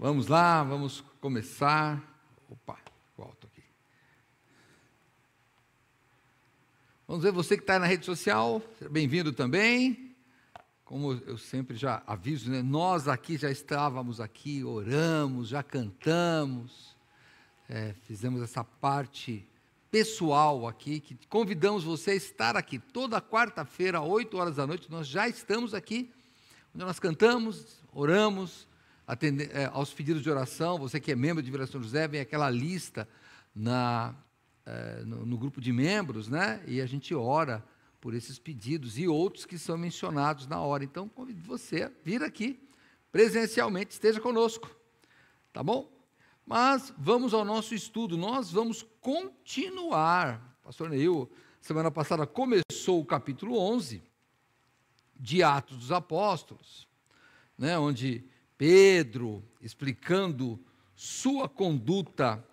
Vamos lá, vamos começar. Opa, volto aqui. Vamos ver, você que está na rede social, seja bem-vindo também. Como eu sempre já aviso, né? Nós aqui já estávamos aqui, oramos, já cantamos, fizemos essa parte pessoal aqui, que convidamos você a estar aqui. Toda quarta-feira, às 8 horas da noite, nós já estamos aqui, onde nós cantamos, oramos, aos pedidos de oração. Você que é membro de Vila São José, vem aquela lista no grupo de membros, né? E a gente ora por esses pedidos e outros que são mencionados na hora. Então, convido você a vir aqui presencialmente, esteja conosco, tá bom? Mas vamos ao nosso estudo, nós vamos continuar. Pastor Neil, semana passada começou o capítulo 11 de Atos dos Apóstolos, né, onde Pedro, explicando sua conduta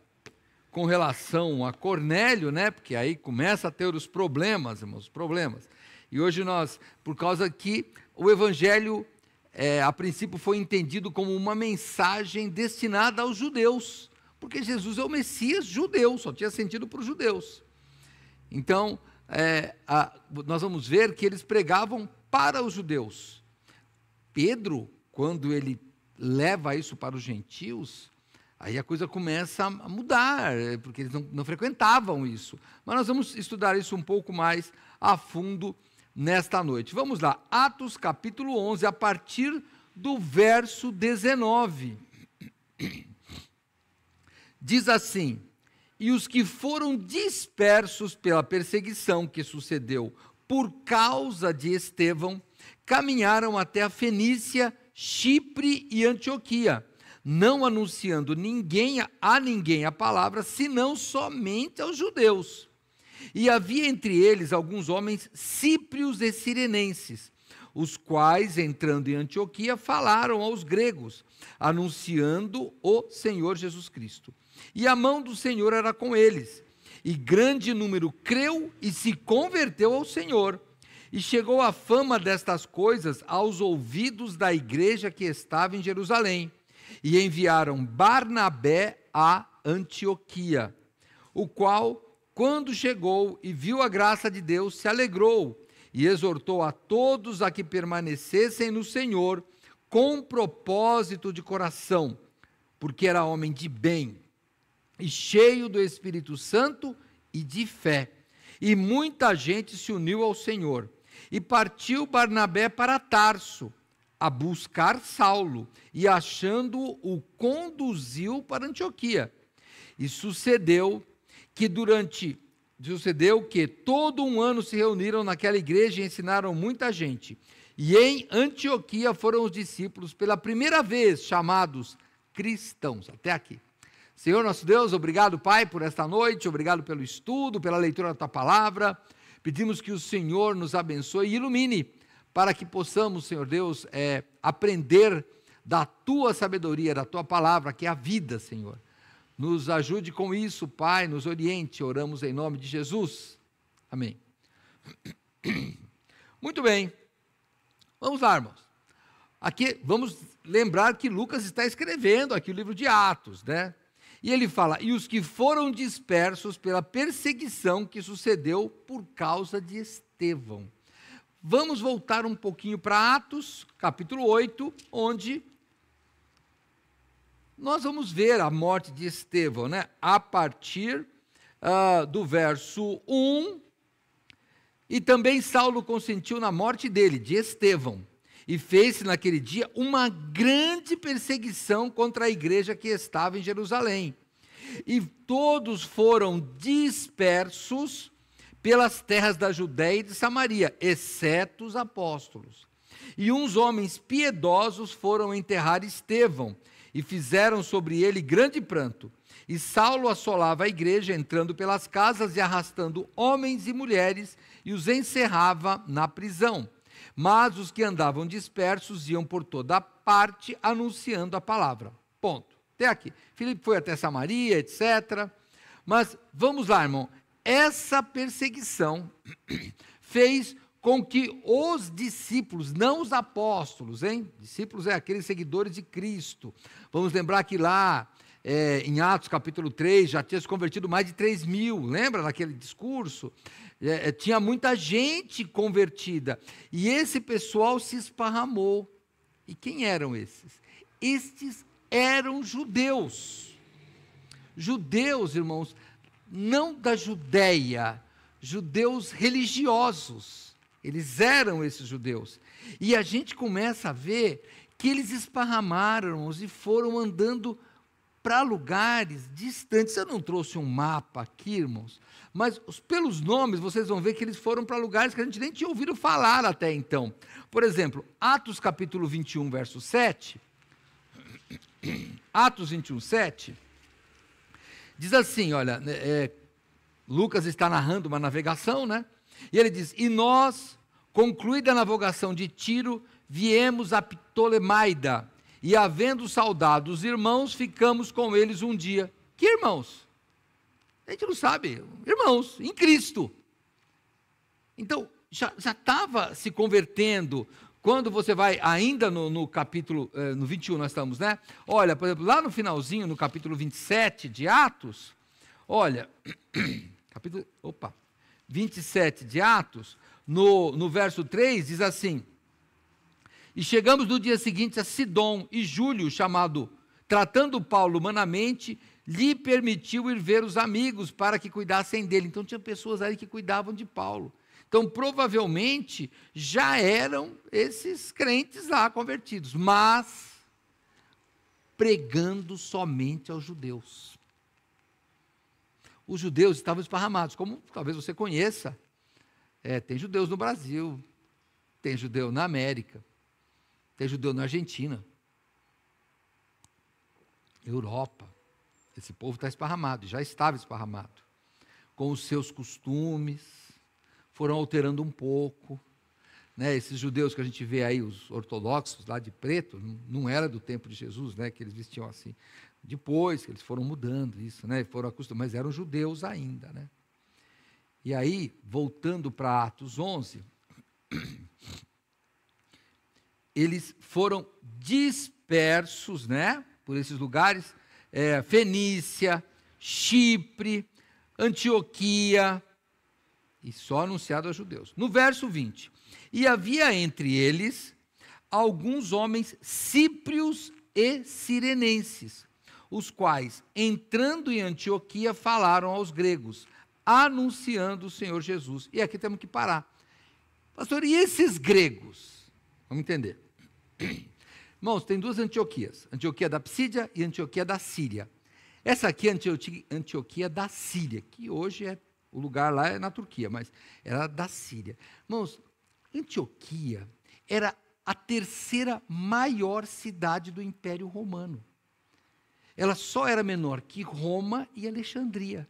com relação a Cornélio, né, porque aí começa a ter os problemas, irmãos, problemas. E hoje nós, por causa que o Evangelho, a princípio foi entendido como uma mensagem destinada aos judeus, porque Jesus é o Messias judeu, só tinha sentido para os judeus. Então, nós vamos ver que eles pregavam para os judeus. Pedro, quando ele leva isso para os gentios, aí a coisa começa a mudar, porque eles não frequentavam isso. Mas nós vamos estudar isso um pouco mais a fundo nesta noite. Vamos lá, Atos capítulo 11, a partir do verso 19. Diz assim: e os que foram dispersos pela perseguição que sucedeu por causa de Estevão, caminharam até a Fenícia, Chipre e Antioquia, não anunciando a ninguém a palavra, senão somente aos judeus. E havia entre eles alguns homens cíprios e cirenenses, os quais, entrando em Antioquia, falaram aos gregos, anunciando o Senhor Jesus Cristo. E a mão do Senhor era com eles, e grande número creu e se converteu ao Senhor. E chegou a fama destas coisas aos ouvidos da igreja que estava em Jerusalém, e enviaram Barnabé a Antioquia, o qual, quando chegou e viu a graça de Deus, se alegrou e exortou a todos a que permanecessem no Senhor com propósito de coração, porque era homem de bem e cheio do Espírito Santo e de fé. E muita gente se uniu ao Senhor. E partiu Barnabé para Tarso, a buscar Saulo, e achando-o, o conduziu para Antioquia. E sucedeu que todo um ano se reuniram naquela igreja e ensinaram muita gente. E em Antioquia foram os discípulos pela primeira vez chamados cristãos. Até aqui. Senhor nosso Deus, obrigado, Pai, por esta noite, obrigado pelo estudo, pela leitura da Tua Palavra. Pedimos que o Senhor nos abençoe e ilumine, para que possamos, Senhor Deus, aprender da Tua sabedoria, da Tua Palavra, que é a vida, Senhor. Nos ajude com isso, Pai, nos oriente, oramos em nome de Jesus. Amém. Muito bem, vamos lá, irmãos. Aqui, vamos lembrar que Lucas está escrevendo aqui o livro de Atos, né? E ele fala, e os que foram dispersos pela perseguição que sucedeu por causa de Estevão. Vamos voltar um pouquinho para Atos, capítulo 8, onde nós vamos ver a morte de Estevão, né? A partir do verso 1, e também Saulo consentiu na morte dele, de Estevão, e fez-se naquele dia uma grande perseguição contra a igreja que estava em Jerusalém. E todos foram dispersos pelas terras da Judéia e de Samaria, exceto os apóstolos. E uns homens piedosos foram enterrar Estevão, e fizeram sobre ele grande pranto. E Saulo assolava a igreja, entrando pelas casas e arrastando homens e mulheres, e os encerrava na prisão. Mas os que andavam dispersos iam por toda parte anunciando a palavra. Ponto. Até aqui. Filipe foi até Samaria, etc. Mas vamos lá, irmão. Essa perseguição fez com que os discípulos, não os apóstolos, hein? Discípulos é aqueles seguidores de Cristo. Vamos lembrar que lá, em Atos capítulo 3, já tinha se convertido mais de 3.000, lembra naquele discurso? Tinha muita gente convertida, e esse pessoal se esparramou. E quem eram esses? Estes eram judeus. Judeus, irmãos, não da Judéia, judeus religiosos. Eles eram esses judeus. E a gente começa a ver que eles esparramaram e foram andando para lugares distantes. Eu não trouxe um mapa aqui, irmãos, mas pelos nomes vocês vão ver que eles foram para lugares que a gente nem tinha ouvido falar até então. Por exemplo, Atos capítulo 21, verso 7. Atos 21, 7. Diz assim, olha, Lucas está narrando uma navegação, né? E ele diz, e nós, concluída a navegação de Tiro, viemos a Ptolemaida, e havendo saudado os irmãos, ficamos com eles um dia. Que irmãos? A gente não sabe. Irmãos, em Cristo. Então, já estava se convertendo. Quando você vai ainda no capítulo, no 21 nós estamos, né? Olha, por exemplo, lá no finalzinho, no capítulo 27 de Atos, olha, capítulo, 27 de Atos, no verso 3, diz assim, e chegamos no dia seguinte a Sidom, e Júlio, chamado, tratando Paulo humanamente, lhe permitiu ir ver os amigos para que cuidassem dele. Então tinha pessoas ali que cuidavam de Paulo. Então provavelmente já eram esses crentes lá convertidos, mas pregando somente aos judeus. Os judeus estavam esparramados, como talvez você conheça. Tem judeus no Brasil, tem judeu na América, tem judeu na Argentina, Europa. Esse povo está esparramado, já estava esparramado, com os seus costumes, foram alterando um pouco, né? Esses judeus que a gente vê aí, os ortodoxos lá de preto, não era do tempo de Jesus, né? Que eles vestiam assim. Depois que eles foram mudando isso, né? Foram acostumados, mas eram judeus ainda, né? E aí, voltando para Atos 11, eles foram dispersos, né? Por esses lugares, Fenícia, Chipre, Antioquia, e só anunciado aos judeus. No verso 20, e havia entre eles alguns homens cíprios e cirenenses, os quais, entrando em Antioquia, falaram aos gregos, anunciando o Senhor Jesus. E aqui temos que parar. Pastor, e esses gregos? Vamos entender. Irmãos, tem duas Antioquias, Antioquia da Psídia e Antioquia da Síria. Essa aqui é Antioquia da Síria, que hoje o lugar lá é na Turquia, mas era da Síria. Irmãos, Antioquia era a terceira maior cidade do Império Romano. Ela só era menor que Roma e Alexandria.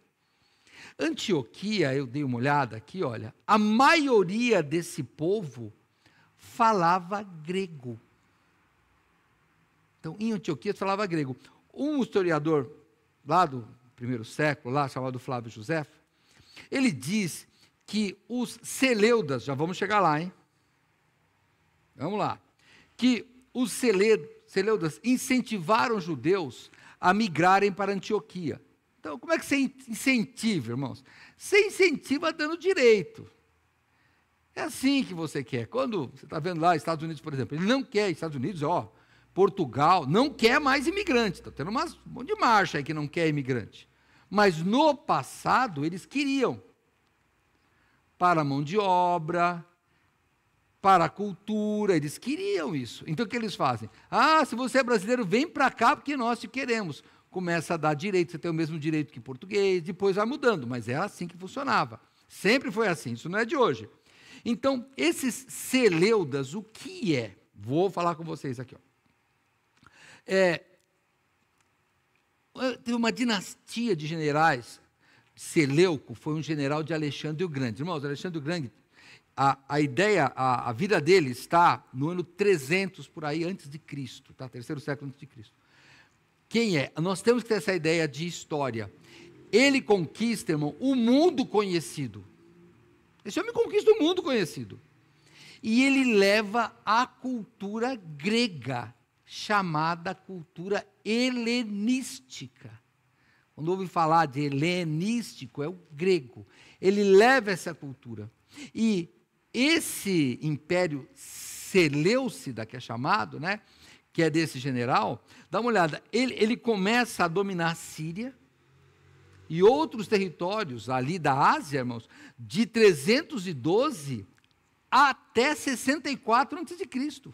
Antioquia, eu dei uma olhada aqui, olha, a maioria desse povo falava grego. Então, em Antioquia se falava grego. Um historiador lá do primeiro século, lá, chamado Flávio Josefo, ele diz que os seleudas, já vamos chegar lá, hein? Vamos lá. Que os seleudas incentivaram os judeus a migrarem para Antioquia. Então, como é que você incentiva, irmãos? Você incentiva dando direito. É assim que você quer. Quando você está vendo lá, Estados Unidos, por exemplo, ele não quer, Estados Unidos, Portugal, não quer mais imigrante. Está tendo um monte de marcha aí que não quer imigrante. Mas no passado, eles queriam. Para a mão de obra, para a cultura, eles queriam isso. Então, o que eles fazem? Se você é brasileiro, vem para cá porque nós te queremos. Começa a dar direito, você tem o mesmo direito que português, depois vai mudando, mas era assim que funcionava. Sempre foi assim, isso não é de hoje. Então, esses seleudas, o que é? Vou falar com vocês aqui. Teve uma dinastia de generais. Seleuco foi um general de Alexandre o Grande. Irmãos, Alexandre o Grande, a vida dele está no ano 300, por aí, antes de Cristo, tá? Terceiro século antes de Cristo. Quem é? Nós temos que ter essa ideia de história. Ele conquista, irmão, o mundo conhecido. Esse homem conquista o mundo conhecido. e ele leva a cultura grega, chamada cultura helenística. Quando ouve falar de helenístico, é o grego. Ele leva essa cultura. E esse império Seleucida, que é chamado, né, que é desse general, dá uma olhada, ele começa a dominar a Síria e outros territórios ali da Ásia, irmãos, de 312 até 64 a.C.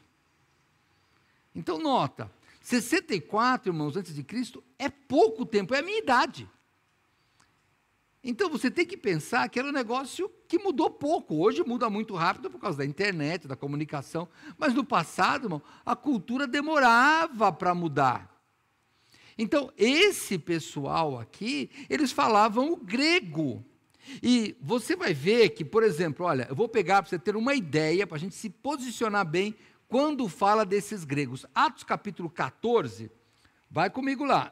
Então, nota, 64, irmãos, antes de Cristo, é pouco tempo, é a minha idade. Então, você tem que pensar que era um negócio que mudou pouco. Hoje muda muito rápido por causa da internet, da comunicação. Mas no passado, irmão, a cultura demorava para mudar. Então, esse pessoal aqui, eles falavam o grego. E você vai ver que, por exemplo, olha, eu vou pegar para você ter uma ideia, para a gente se posicionar bem, quando fala desses gregos. Atos capítulo 14, vai comigo lá.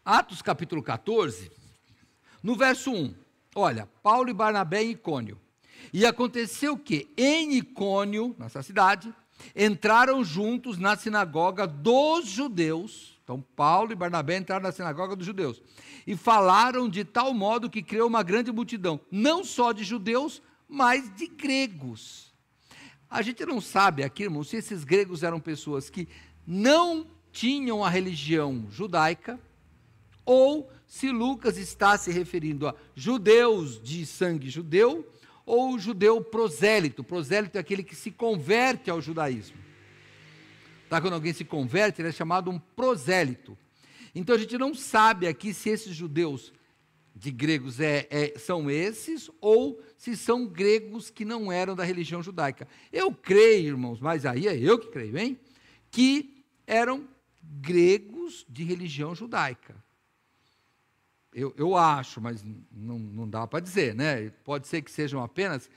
Atos capítulo 14, no verso 1, olha, Paulo e Barnabé em Icônio. E aconteceu que em Icônio, nessa cidade, entraram juntos na sinagoga dos judeus. Então, Paulo e Barnabé entraram na sinagoga dos judeus. E falaram de tal modo que criou uma grande multidão, não só de judeus, mas de gregos. A gente não sabe aqui, irmãos, se esses gregos eram pessoas que não tinham a religião judaica, ou se Lucas está se referindo a judeus de sangue judeu, ou judeu prosélito. Prosélito é aquele que se converte ao judaísmo. Tá? Quando alguém se converte, ele é chamado um prosélito. Então a gente não sabe aqui se esses judeus de gregos são esses, ou se são gregos que não eram da religião judaica. Eu creio, irmãos, mas aí é eu que creio, hein? Que eram gregos de religião judaica. Eu acho, mas não dá para dizer, né? Pode ser que sejam apenas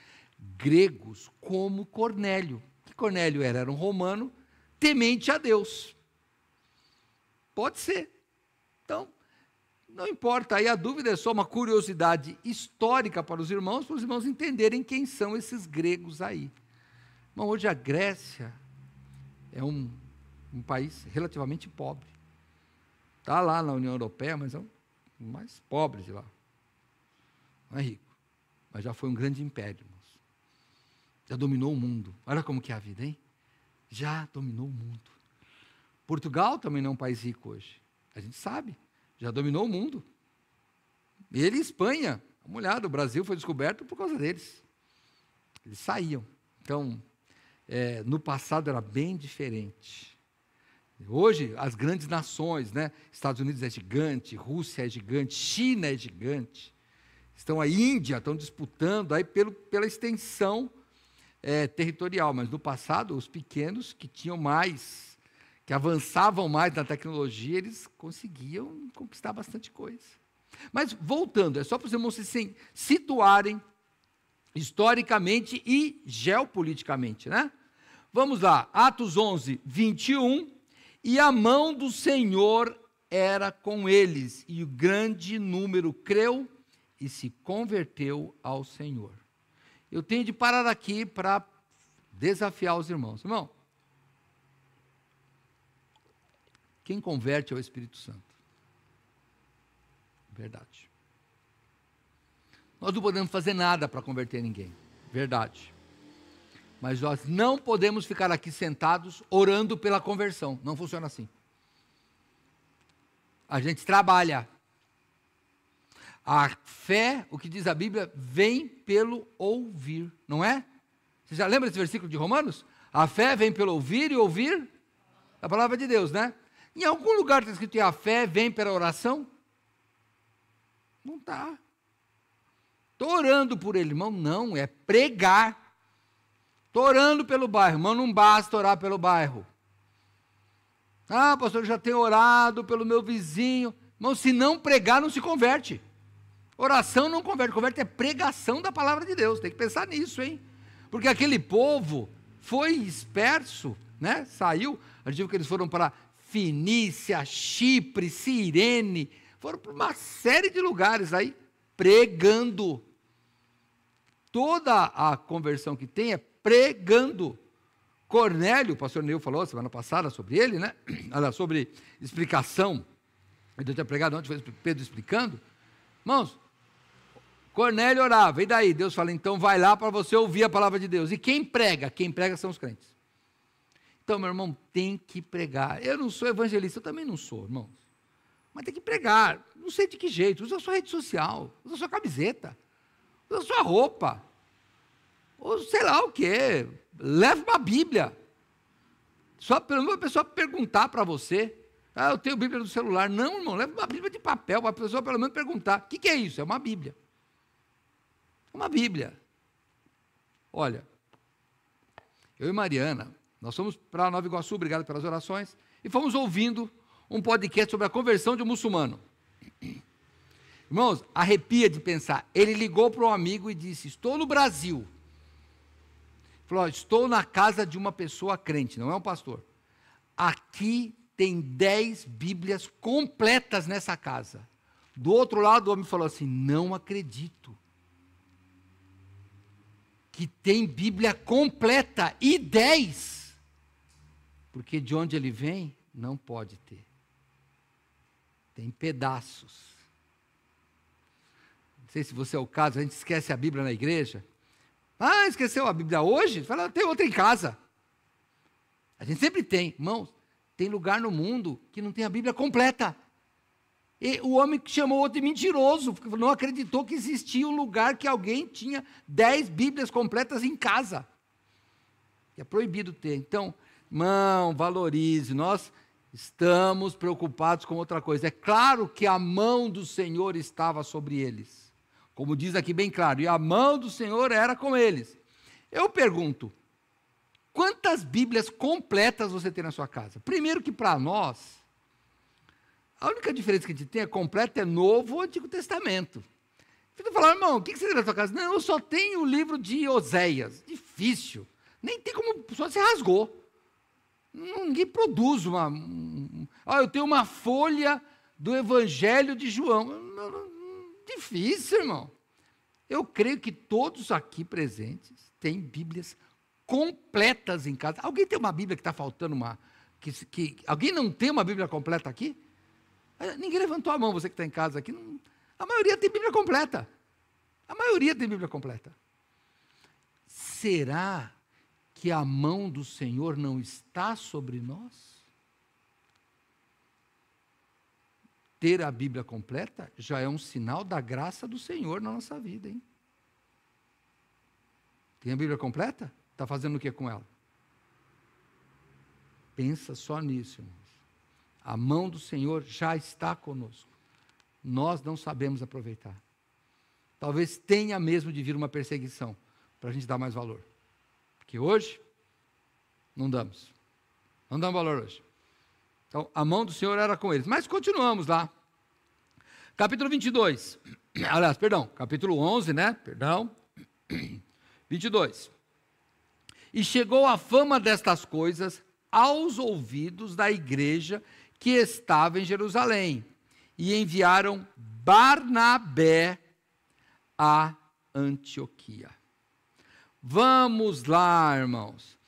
gregos como Cornélio. Que Cornélio era? Era um romano temente a Deus. Pode ser. Então, não importa. Aí a dúvida é só uma curiosidade histórica para os irmãos entenderem quem são esses gregos aí. Mas hoje a Grécia é um país relativamente pobre. Está lá na União Europeia, mas é um mais pobre de lá. Não é rico, mas já foi um grande império, irmãos. Já dominou o mundo. Olha como que é a vida, hein? Já dominou o mundo. Portugal também não é um país rico hoje. A gente sabe. Já dominou o mundo. Ele e Espanha. Dá uma olhada, o Brasil foi descoberto por causa deles. Eles saíam. Então, no passado era bem diferente. Hoje, as grandes nações, né? Estados Unidos é gigante, Rússia é gigante, China é gigante. Estão a Índia, estão disputando aí pela extensão territorial. Mas no passado, os pequenos que tinham mais, que avançavam mais na tecnologia, eles conseguiam conquistar bastante coisa. Mas voltando, é só para os irmãos se situarem historicamente e geopoliticamente, né? Vamos lá, Atos 11, 21. E a mão do Senhor era com eles, e o grande número creu e se converteu ao Senhor. Eu tenho de parar aqui para desafiar os irmãos. Irmão, quem converte é o Espírito Santo. Verdade. Nós não podemos fazer nada para converter ninguém. Verdade. Mas nós não podemos ficar aqui sentados orando pela conversão. Não funciona assim. A gente trabalha. A fé, o que diz a Bíblia, vem pelo ouvir, não é? Você já lembra desse versículo de Romanos? A fé vem pelo ouvir e ouvir a palavra de Deus, né? Em algum lugar está escrito que a fé vem pela oração? Não está. Estou orando por ele, irmão. Não, é pregar. Estou orando pelo bairro, irmão, não basta orar pelo bairro. Ah, pastor, eu já tenho orado pelo meu vizinho. Irmão, se não pregar, não se converte. Oração não converte, converte é pregação da palavra de Deus. Tem que pensar nisso, hein? Porque aquele povo foi disperso, né? Saiu, a gente viu que eles foram para Fenícia, Chipre, Cirene, foram para uma série de lugares aí. pregando. Toda a conversão que tem é pregando. Cornélio, o pastor Neil falou semana passada sobre ele, né? Sobre explicação. Eu tinha pregado ontem, foi Pedro explicando. Irmãos, Cornélio orava, e daí? Deus fala, então vai lá para você ouvir a palavra de Deus. E quem prega? Quem prega são os crentes. Então, meu irmão, tem que pregar. Eu não sou evangelista, eu também não sou, irmãos. Mas tem que pregar. Não sei de que jeito. Usa a sua rede social, usa a sua camiseta, usa a sua roupa. Ou sei lá o quê. Leva uma Bíblia. Só pelo menos a pessoa perguntar para você. Ah, eu tenho Bíblia no celular. Não, irmão, leva uma Bíblia de papel para a pessoa pelo menos perguntar. O que é isso? É uma Bíblia. É uma Bíblia. Olha, eu e Mariana, nós fomos para Nova Iguaçu, obrigado pelas orações, e fomos ouvindo um podcast sobre a conversão de um muçulmano. Irmãos, arrepia de pensar. Ele ligou para um amigo e disse, estou no Brasil. Falou, estou na casa de uma pessoa crente, não é um pastor. Aqui tem 10 Bíblias completas nessa casa. Do outro lado, o homem falou assim, não acredito que tem Bíblia completa e 10. Porque de onde ele vem, não pode ter. Tem pedaços. Não sei se você é o caso, a gente esquece a Bíblia na igreja. Ah, esqueceu a Bíblia hoje? Fala, tem outra em casa. A gente sempre tem, irmãos, tem lugar no mundo que não tem a Bíblia completa. E o homem que chamou outro de mentiroso, porque não acreditou que existia um lugar que alguém tinha 10 Bíblias completas em casa. E é proibido ter. Então, irmão, valorize. Nós estamos preocupados com outra coisa. É claro que a mão do Senhor estava sobre eles. Como diz aqui bem claro, e a mão do Senhor era com eles. Eu pergunto, quantas Bíblias completas você tem na sua casa? Primeiro que para nós, a única diferença que a gente tem é completo, é Novo ou Antigo Testamento. Fica falando, irmão, o que você tem na sua casa? Não, eu só tenho o livro de Oséias. Difícil. Nem tem como, só se rasgou. Ninguém produz uma... eu tenho uma folha do Evangelho de João. Difícil, irmão. Eu creio que todos aqui presentes têm Bíblias completas em casa. Alguém tem uma Bíblia que está faltando uma... alguém não tem uma Bíblia completa aqui? Ninguém levantou a mão, você que está em casa aqui. A maioria tem Bíblia completa. A maioria tem Bíblia completa. Será que a mão do Senhor não está sobre nós? Ter a Bíblia completa já é um sinal da graça do Senhor na nossa vida, hein? Tem a Bíblia completa? Está fazendo o que com ela? Pensa só nisso, irmãos. A mão do Senhor já está conosco. Nós não sabemos aproveitar. Talvez tenha mesmo de vir uma perseguição para a gente dar mais valor. Porque hoje, não damos. Não damos valor hoje. Então, a mão do Senhor era com eles. Mas continuamos lá. Capítulo 22. Aliás, perdão, capítulo 11, né? Perdão. 22. E chegou a fama destas coisas aos ouvidos da igreja que estava em Jerusalém. E enviaram Barnabé a Antioquia. Vamos lá, irmãos.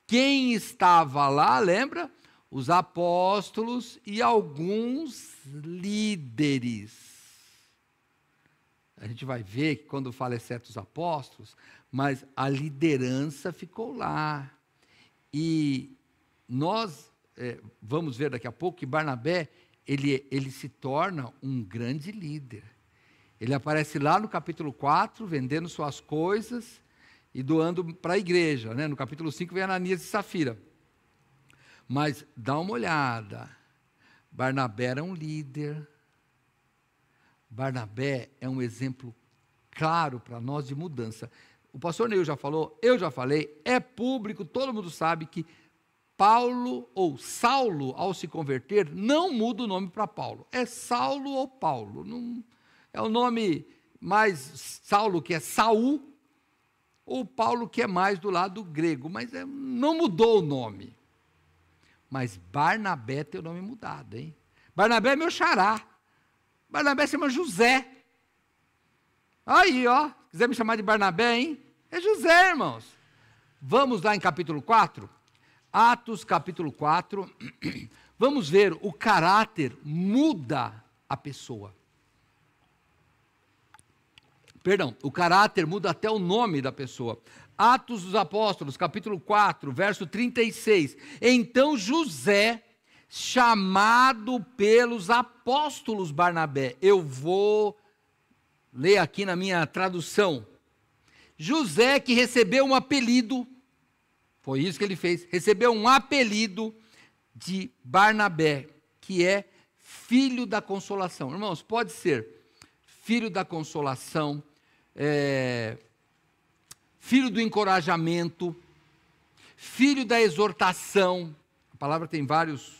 Quem estava lá, lembra? Os apóstolos e alguns líderes. A gente vai ver que quando fala exceto os apóstolos, mas a liderança ficou lá. E nós vamos ver daqui a pouco que Barnabé, ele se torna um grande líder. Ele aparece lá no capítulo 4, vendendo suas coisas e doando para a igreja, né? No capítulo 5 vem Ananias e Safira. Mas dá uma olhada, Barnabé era um líder, Barnabé é um exemplo claro para nós de mudança. O pastor Neil já falou, eu já falei, é público, todo mundo sabe que Paulo ou Saulo, ao se converter, não muda o nome para Paulo, é Saulo ou Paulo, não, é o nome mais Saulo, que é Saul, ou Paulo, que é mais do lado grego, mas não mudou o nome. Mas Barnabé tem o nome mudado, hein? Barnabé é meu xará. Barnabé se chama José. Aí, ó, quiser me chamar de Barnabé, hein? É José, irmãos. Vamos lá em capítulo 4, Atos capítulo 4, vamos ver, o caráter muda a pessoa. Perdão, o caráter muda até o nome da pessoa. Atos dos Apóstolos, capítulo 4, verso 36. Então José, chamado pelos apóstolos Barnabé, eu vou ler aqui na minha tradução. José, que recebeu um apelido, foi isso que ele fez, recebeu um apelido de Barnabé, que é filho da consolação. Irmãos, pode ser filho da consolação, filho do encorajamento, filho da exortação. A palavra tem várias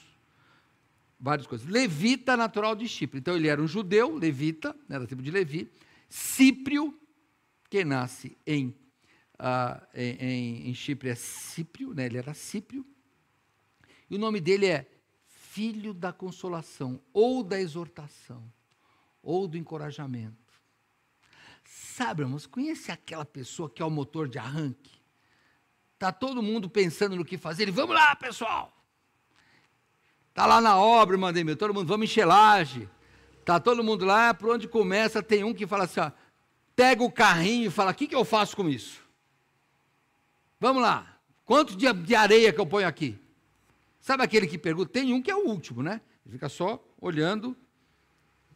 coisas. Levita, natural de Chipre. Então ele era um judeu, levita, era tipo de Levi. Cíprio, que nasce em Chipre é Cíprio, né? Ele era Cíprio. E o nome dele é filho da consolação, ou da exortação, ou do encorajamento. Sabe, irmãos, conhece aquela pessoa que é o motor de arranque? Está todo mundo pensando no que fazer, ele, vamos lá, pessoal. Está lá na obra, mandei meu, todo mundo, vamos encher laje. Está todo mundo lá, por onde começa, tem um que fala assim, ó, pega o carrinho e fala, o que eu faço com isso? Vamos lá, quanto de areia que eu ponho aqui? Sabe aquele que pergunta? Tem um que é o último, né? Ele fica só olhando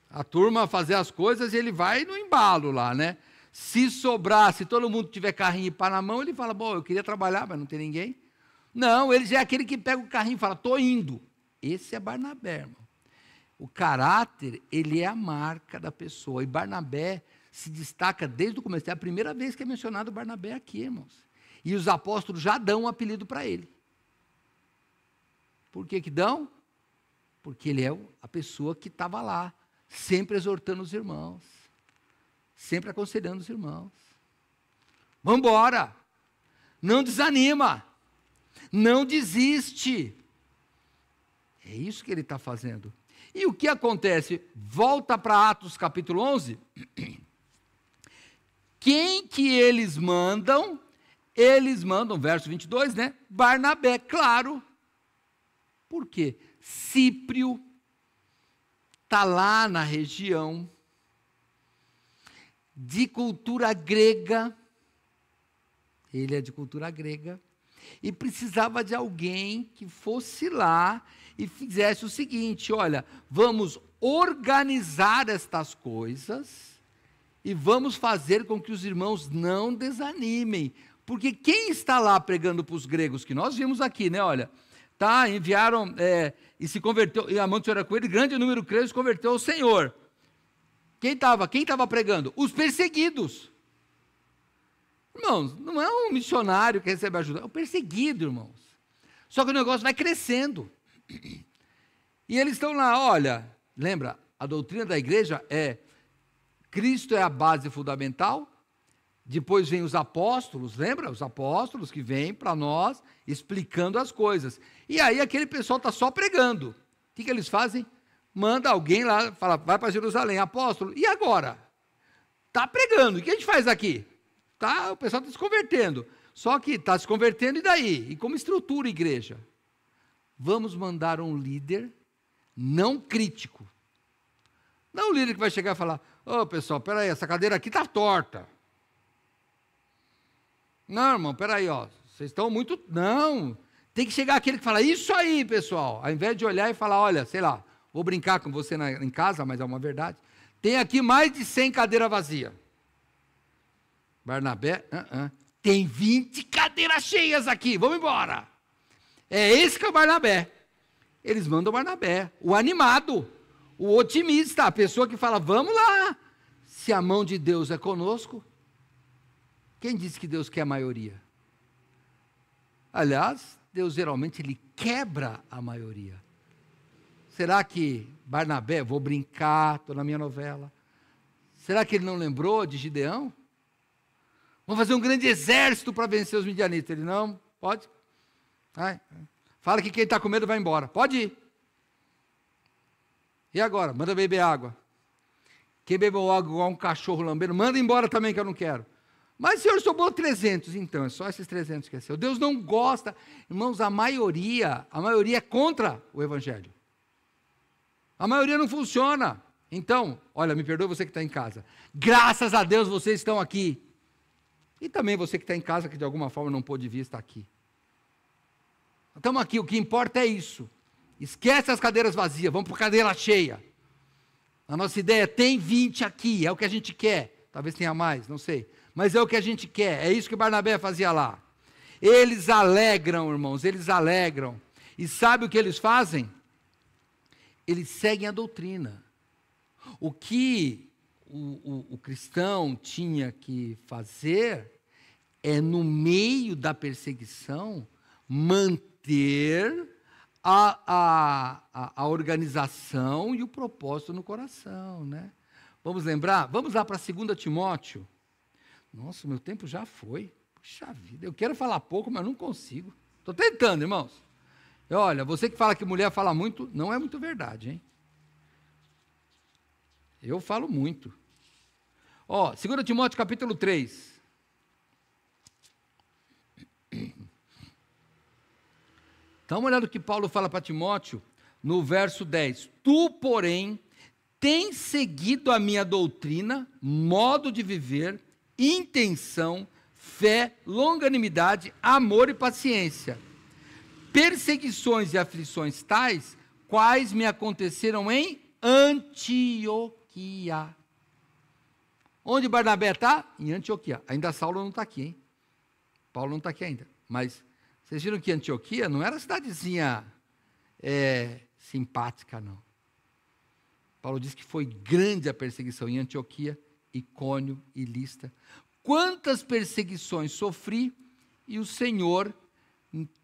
a turma fazer as coisas e ele vai no embalo lá, né? Se sobrar, se todo mundo tiver carrinho e pá na mão, ele fala, bom, eu queria trabalhar, mas não tem ninguém. Não, ele já é aquele que pega o carrinho e fala, estou indo. Esse é Barnabé, irmão. O caráter, ele é a marca da pessoa. E Barnabé se destaca desde o começo. É a primeira vez que é mencionado Barnabé aqui, irmãos. E os apóstolos já dão um apelido para ele. Por que dão? Porque ele é a pessoa que estava lá, sempre exortando os irmãos, sempre aconselhando os irmãos. Vamos embora, não desanima, não desiste. É isso que ele está fazendo. E o que acontece? Volta para Atos capítulo 11. Quem que eles mandam? Eles mandam, verso 22, né? Barnabé, claro. Por quê? Cíprio está lá na região, de cultura grega, ele é de cultura grega, e precisava de alguém que fosse lá e fizesse o seguinte, olha, vamos organizar estas coisas e vamos fazer com que os irmãos não desanimem, porque quem está lá pregando para os gregos, que nós vimos aqui, né, olha, tá, enviaram, e se converteu, e a mão do Senhor era com ele, grande número creu e se converteu ao Senhor. Quem estava pregando? Os perseguidos. Irmãos, não é um missionário que recebe ajuda, é o perseguido, irmãos. Só que o negócio vai crescendo. E eles estão lá, olha, lembra, a doutrina da igreja é, Cristo é a base fundamental, depois vem os apóstolos, lembra? Os apóstolos que vêm para nós explicando as coisas. E aí aquele pessoal está só pregando. O que eles fazem? Manda alguém lá, fala, vai para Jerusalém, apóstolo, e agora? Está pregando, o que a gente faz aqui? O pessoal está se convertendo. Só que está se convertendo e daí? E como estrutura a igreja? Vamos mandar um líder não crítico. Não um líder que vai chegar e falar, ô pessoal, peraí, essa cadeira aqui está torta. Não, irmão, peraí, ó, vocês estão muito... Não, tem que chegar aquele que fala, isso aí, pessoal, ao invés de olhar e falar, olha, sei lá, vou brincar com você em casa, mas é uma verdade, tem aqui mais de 100 cadeiras vazias. Barnabé, tem 20 cadeiras cheias aqui, vamos embora. É esse que é o Barnabé. Eles mandam o Barnabé, o animado, o otimista, a pessoa que fala, vamos lá, se a mão de Deus é conosco, quem disse que Deus quer a maioria? Aliás, Deus geralmente ele quebra a maioria. Será que Barnabé, vou brincar, estou na minha novela, será que ele não lembrou de Gideão? Vamos fazer um grande exército para vencer os midianitas. Ele, não, pode. Fala que quem está com medo vai embora. Pode ir. E agora? Manda beber água. Quem bebeu água igual um cachorro lambendo, manda embora também que eu não quero. Mas o Senhor sobrou 300, então, é só esses 300 que é seu. Deus não gosta, irmãos, a maioria é contra o Evangelho. A maioria não funciona. Então, olha, me perdoe você que está em casa. Graças a Deus vocês estão aqui. E também você que está em casa, que de alguma forma não pôde vir, está aqui. Estamos aqui, o que importa é isso. Esquece as cadeiras vazias, vamos para a cadeira cheia. A nossa ideia, tem 20 aqui, é o que a gente quer. Talvez tenha mais, não sei. Mas é o que a gente quer, é isso que Barnabé fazia lá. Eles alegram, irmãos, eles alegram. E sabe o que eles fazem? Eles seguem a doutrina. O que o cristão tinha que fazer é, no meio da perseguição, manter a organização e o propósito no coração, né? Vamos lembrar? Vamos lá para 2 Timóteo. Nossa, meu tempo já foi. Puxa vida, eu quero falar pouco, mas não consigo. Estou tentando, irmãos. E olha, você que fala que mulher fala muito, não é muito verdade, hein? Eu falo muito. Ó, 2 Timóteo capítulo 3. Dá uma olhada no que Paulo fala para Timóteo, no verso 10. Tu, porém, tens seguido a minha doutrina, modo de viver, intenção, fé, longanimidade, amor e paciência. Perseguições e aflições tais, quais me aconteceram em Antioquia. Onde Barnabé está? Em Antioquia. Ainda Saulo não está aqui, hein? Paulo não está aqui ainda. Mas vocês viram que Antioquia não era cidadezinha simpática, não. Paulo diz que foi grande a perseguição em Antioquia, Icônio e Listra. Quantas perseguições sofri, e o Senhor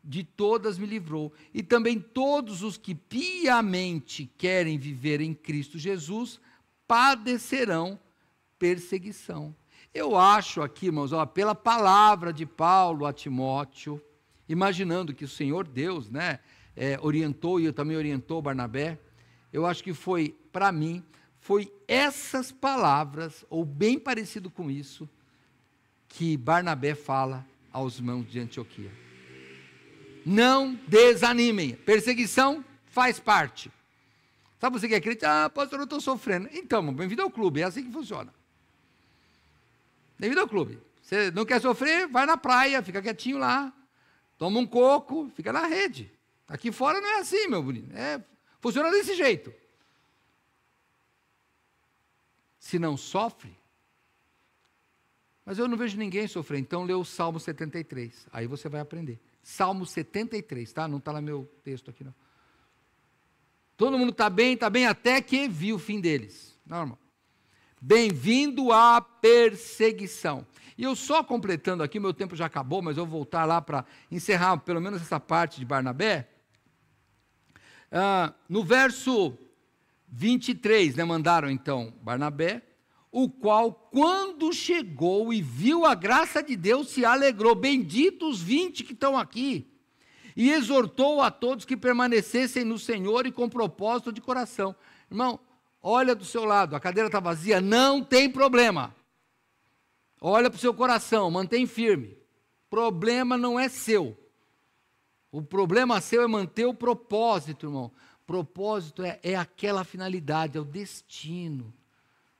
de todas me livrou. E também todos os que piamente querem viver em Cristo Jesus padecerão perseguição. Eu acho aqui, irmãos, pela palavra de Paulo a Timóteo, imaginando que o Senhor Deus, né, orientou, e eu também orientou Barnabé, eu acho que foi, para mim, foi essas palavras, ou bem parecido com isso, que Barnabé fala aos irmãos de Antioquia. Não desanimem, perseguição faz parte. Sabe você que é crente? Pastor, eu estou sofrendo. Então, bem-vindo ao clube, é assim que funciona. Bem-vindo ao clube. Você não quer sofrer? Vai na praia, fica quietinho lá, toma um coco, fica na rede. Aqui fora não é assim, meu bonito. Funciona desse jeito. Se não sofre, mas eu não vejo ninguém sofrer, então lê o Salmo 73, aí você vai aprender. Salmo 73, tá? Não está no meu texto aqui, não. Todo mundo está bem até que viu o fim deles. Normal. Bem-vindo à perseguição. E eu só completando aqui, meu tempo já acabou, mas eu vou voltar lá para encerrar pelo menos essa parte de Barnabé. No verso 23, né, mandaram então Barnabé, o qual, quando chegou e viu a graça de Deus, se alegrou. Benditos os 20 que estão aqui. E exortou a todos que permanecessem no Senhor e com propósito de coração. Irmão, olha do seu lado, a cadeira está vazia, não tem problema. Olha para o seu coração, mantém firme. Problema não é seu. O problema seu é manter o propósito, irmão. Propósito é aquela finalidade, é o destino.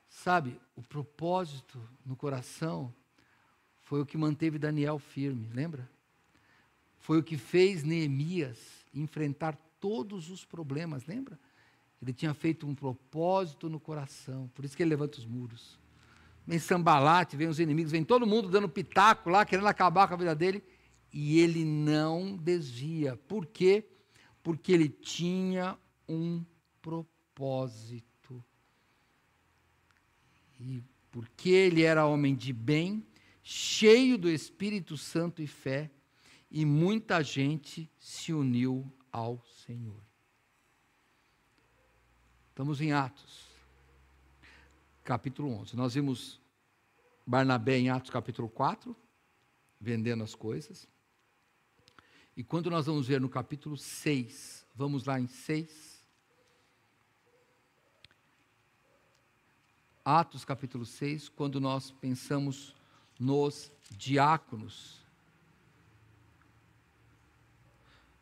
Sabe, o propósito no coração foi o que manteve Daniel firme, lembra? Foi o que fez Neemias enfrentar todos os problemas, lembra? Ele tinha feito um propósito no coração, por isso que ele levanta os muros. Vem Sambalate, vem os inimigos, vem todo mundo dando pitaco lá, querendo acabar com a vida dele, e ele não desvia. Por quê? Porque ele tinha um propósito. E porque ele era homem de bem, cheio do Espírito Santo e fé, e muita gente se uniu ao Senhor. Estamos em Atos, capítulo 11. Nós vimos Barnabé em Atos capítulo 4, vendendo as coisas. E quando nós vamos ver no capítulo 6, vamos lá em 6. Atos capítulo 6, quando nós pensamos nos diáconos.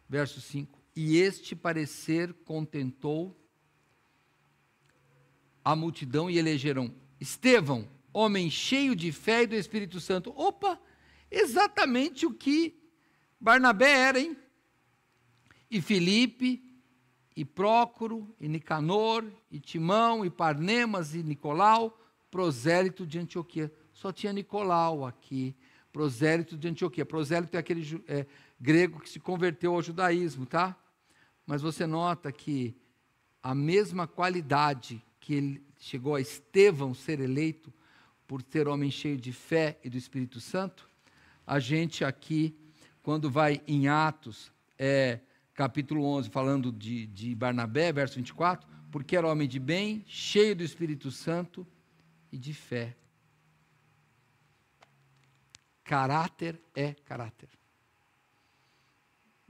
Verso 5. E este parecer contentou a multidão e elegeram Estevão, homem cheio de fé e do Espírito Santo. Opa, exatamente o que Barnabé era, hein? E Filipe, e Prócoro, e Nicanor, e Timão, e Parmenas, e Nicolau, prosélito de Antioquia. Só tinha Nicolau aqui, prosélito de Antioquia. Prosélito é aquele grego que se converteu ao judaísmo, tá? Mas você nota que a mesma qualidade que ele chegou a Estevão ser eleito, por ser homem cheio de fé e do Espírito Santo, a gente aqui, quando vai em Atos, capítulo 11, falando de Barnabé, verso 24, porque era homem de bem, cheio do Espírito Santo e de fé. Caráter é caráter.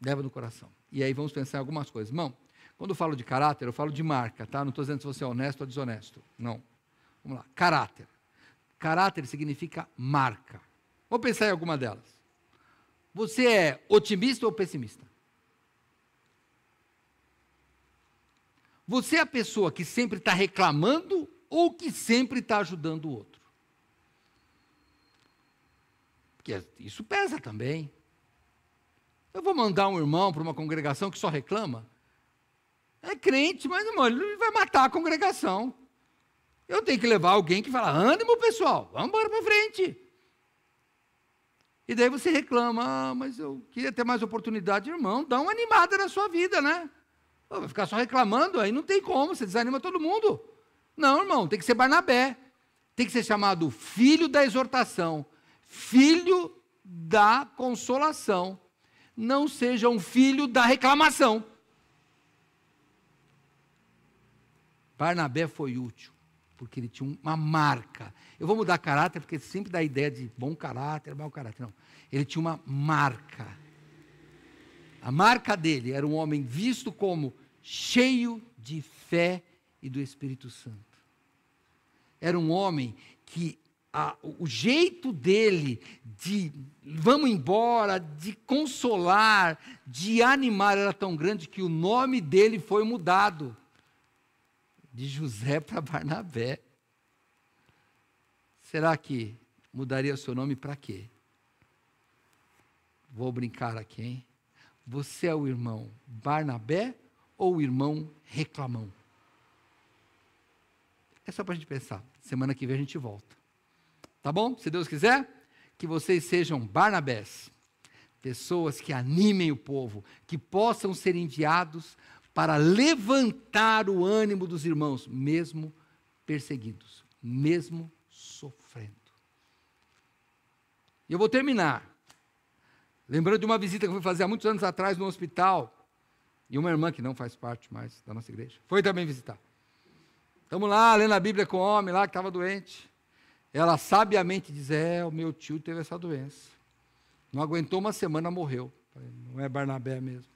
Leva no coração. E aí vamos pensar em algumas coisas. Irmão, quando eu falo de caráter, eu falo de marca, tá? Não estou dizendo se você é honesto ou desonesto. Não. Vamos lá. Caráter. Caráter significa marca. Vou pensar em alguma delas. Você é otimista ou pessimista? Você é a pessoa que sempre está reclamando ou que sempre está ajudando o outro? Porque isso pesa também. Eu vou mandar um irmão para uma congregação que só reclama? É crente, mas irmão, ele vai matar a congregação. Eu tenho que levar alguém que fala, ânimo pessoal, vamos embora para frente. E daí você reclama, mas eu queria ter mais oportunidade. Irmão, dá uma animada na sua vida, né? Vai ficar só reclamando, aí não tem como, você desanima todo mundo. Não, irmão, tem que ser Barnabé. Tem que ser chamado filho da exortação, filho da consolação. Não seja um filho da reclamação. Barnabé foi útil, porque ele tinha uma marca. Eu vou mudar caráter, porque sempre dá a ideia de bom caráter, mau caráter. Não, ele tinha uma marca. A marca dele era um homem visto como cheio de fé e do Espírito Santo. Era um homem que o jeito dele de vamos embora, de consolar, de animar era tão grande que o nome dele foi mudado de José para Barnabé. Será que mudaria seu nome para quê? Vou brincar aqui, hein? Você é o irmão Barnabé ou o irmão reclamão? É só para a gente pensar. Semana que vem a gente volta. Tá bom? Se Deus quiser, que vocês sejam Barnabés, pessoas que animem o povo, que possam ser enviados para levantar o ânimo dos irmãos, mesmo perseguidos, mesmo sofrendo. E eu vou terminar lembrando de uma visita que eu fui fazer há muitos anos atrás no hospital, e uma irmã que não faz parte mais da nossa igreja, foi também visitar. Estamos lá, lendo a Bíblia com o homem lá que estava doente. Ela sabiamente diz, o meu tio teve essa doença. Não aguentou uma semana, morreu. Falei, não é Barnabé mesmo.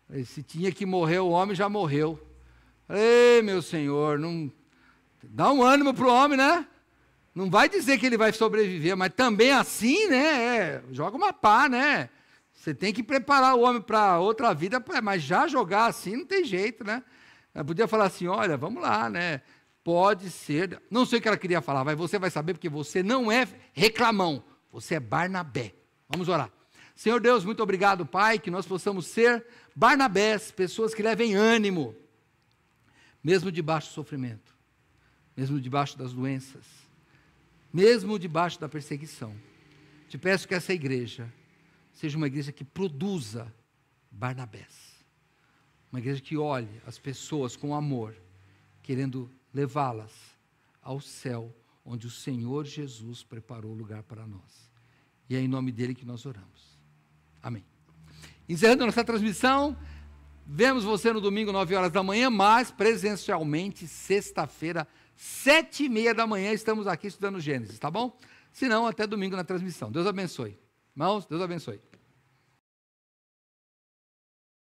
Falei, se tinha que morrer, o homem já morreu. Falei, meu Senhor, não... dá um ânimo para o homem, né? Não vai dizer que ele vai sobreviver, mas também assim, né? Joga uma pá, né? Você tem que preparar o homem para outra vida, mas já jogar assim não tem jeito, né? Eu podia falar assim, olha, vamos lá, né? Pode ser, não sei o que ela queria falar, mas você vai saber, porque você não é reclamão, você é Barnabé. Vamos orar. Senhor Deus, muito obrigado, Pai, que nós possamos ser Barnabés, pessoas que levem ânimo, mesmo debaixo do sofrimento, mesmo debaixo das doenças, mesmo debaixo da perseguição. Te peço que essa igreja seja uma igreja que produza Barnabés, uma igreja que olhe as pessoas com amor, querendo levá-las ao céu, onde o Senhor Jesus preparou lugar para nós. E é em nome dele que nós oramos. Amém. Encerrando nossa transmissão, vemos você no domingo, 9 horas da manhã, mas presencialmente, sexta-feira, 7h30 da manhã, estamos aqui estudando Gênesis, tá bom? Se não, até domingo na transmissão. Deus abençoe. Irmãos, Deus abençoe.